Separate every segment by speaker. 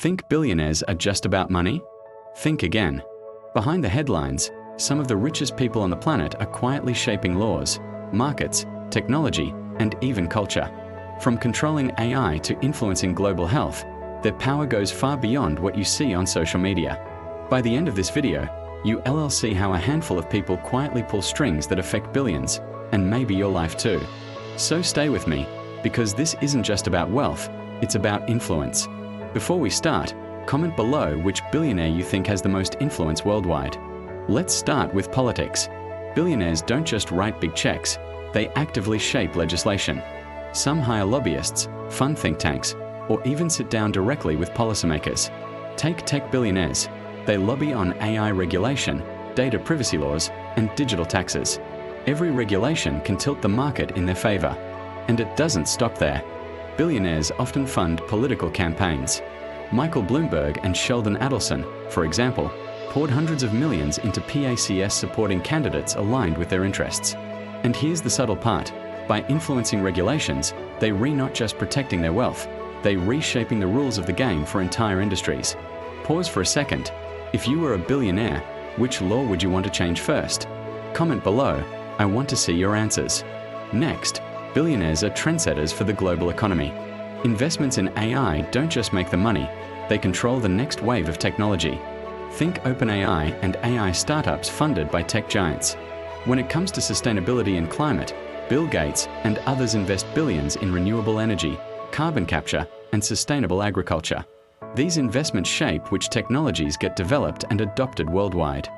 Speaker 1: Think billionaires are just about money? Think again. Behind the headlines, some of the richest people on the planet are quietly shaping laws, markets, technology, and even culture. From controlling AI to influencing global health, their power goes far beyond what you see on social media. By the end of this video, you'll see how a handful of people quietly pull strings that affect billions, and maybe your life too. So stay with me, because this isn't just about wealth, it's about influence. Before we start, comment below which billionaire you think has the most influence worldwide. Let's start with politics. Billionaires don't just write big checks, they actively shape legislation. Some hire lobbyists, fund think tanks, or even sit down directly with policymakers. Take tech billionaires. They lobby on AI regulation, data privacy laws, and digital taxes. Every regulation can tilt the market in their favor. And it doesn't stop there. Billionaires often fund political campaigns. Michael Bloomberg and Sheldon Adelson, for example, poured hundreds of millions into PACS supporting candidates aligned with their interests. And here's the subtle part. By influencing regulations, they not just protecting their wealth, they reshaping the rules of the game for entire industries. Pause for a second. If you were a billionaire, which law would you want to change first? Comment below. I want to see your answers. Next, billionaires are trendsetters for the global economy. Investments in AI don't just make the money, they control the next wave of technology. Think OpenAI and AI startups funded by tech giants. When it comes to sustainability and climate, Bill Gates and others invest billions in renewable energy, carbon capture, and sustainable agriculture. These investments shape which technologies get developed and adopted worldwide.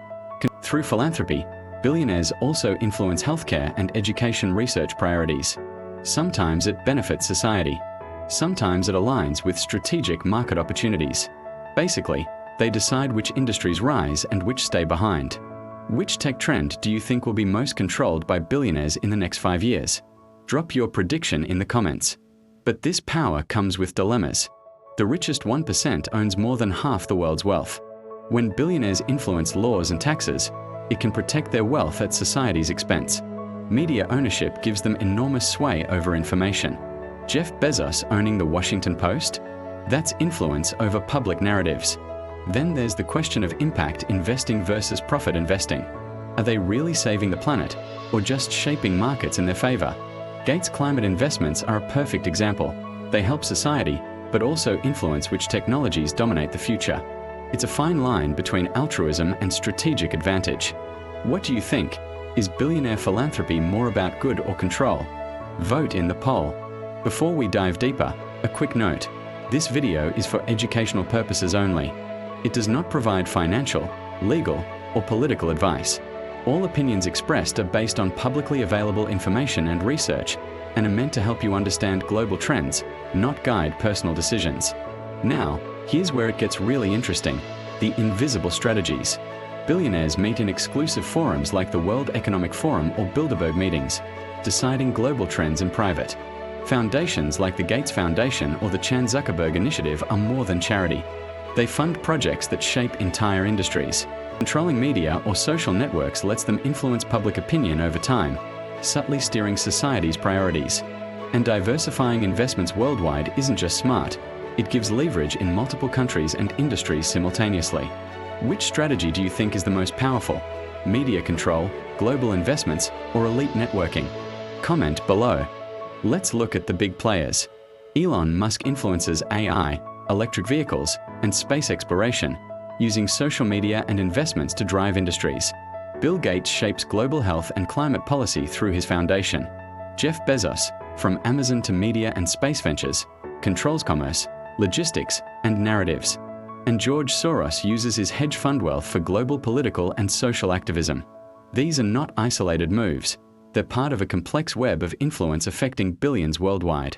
Speaker 1: Through philanthropy, billionaires also influence healthcare and education research priorities. Sometimes it benefits society. Sometimes it aligns with strategic market opportunities. Basically, they decide which industries rise and which stay behind. Which tech trend do you think will be most controlled by billionaires in the next 5 years? Drop your prediction in the comments. But this power comes with dilemmas. The richest 1% owns more than half the world's wealth. When billionaires influence laws and taxes, it can protect their wealth at society's expense. Media ownership gives them enormous sway over information. Jeff Bezos owning the Washington Post? That's influence over public narratives. Then there's the question of impact investing versus profit investing. Are they really saving the planet, or just shaping markets in their favor? Gates' climate investments are a perfect example. They help society, but also influence which technologies dominate the future. It's a fine line between altruism and strategic advantage. What do you think? Is billionaire philanthropy more about good or control? Vote in the poll. Before we dive deeper, a quick note. This video is for educational purposes only. It does not provide financial, legal, or political advice. All opinions expressed are based on publicly available information and research, and are meant to help you understand global trends, not guide personal decisions. Now, here's where it gets really interesting: the invisible strategies. Billionaires meet in exclusive forums like the World Economic Forum or Bilderberg meetings, deciding global trends in private. Foundations like the Gates Foundation or the Chan Zuckerberg Initiative are more than charity. They fund projects that shape entire industries. Controlling media or social networks lets them influence public opinion over time, subtly steering society's priorities. And diversifying investments worldwide isn't just smart, it gives leverage in multiple countries and industries simultaneously. Which strategy do you think is the most powerful? Media control, global investments, or elite networking? Comment below. Let's look at the big players. Elon Musk influences AI, electric vehicles, and space exploration, using social media and investments to drive industries. Bill Gates shapes global health and climate policy through his foundation. Jeff Bezos, from Amazon to media and space ventures, controls commerce, logistics, and narratives. And George Soros uses his hedge fund wealth for global political and social activism. These are not isolated moves. They're part of a complex web of influence affecting billions worldwide.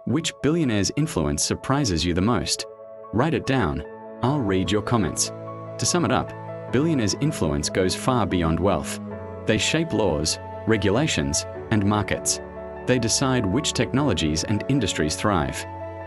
Speaker 1: Which billionaire's influence surprises you the most? Write it down. I'll read your comments. To sum it up, billionaires' influence goes far beyond wealth. They shape laws, regulations, and markets. They decide which technologies and industries thrive.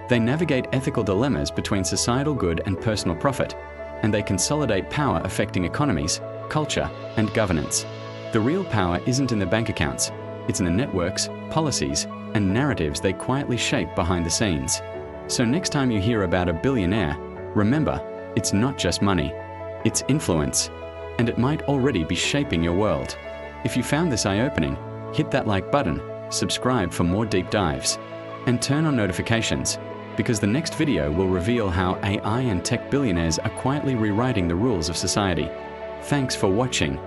Speaker 1: They navigate ethical dilemmas between societal good and personal profit, and they consolidate power affecting economies, culture, and governance. The real power isn't in the bank accounts, it's in the networks, policies, and narratives they quietly shape behind the scenes. So next time you hear about a billionaire, Remember, it's not just money, it's influence, and it might already be shaping your world. If you found this eye-opening, hit that like button, subscribe for more deep dives, and turn on notifications, because the next video will reveal how AI and tech billionaires are quietly rewriting the rules of society. Thanks for watching.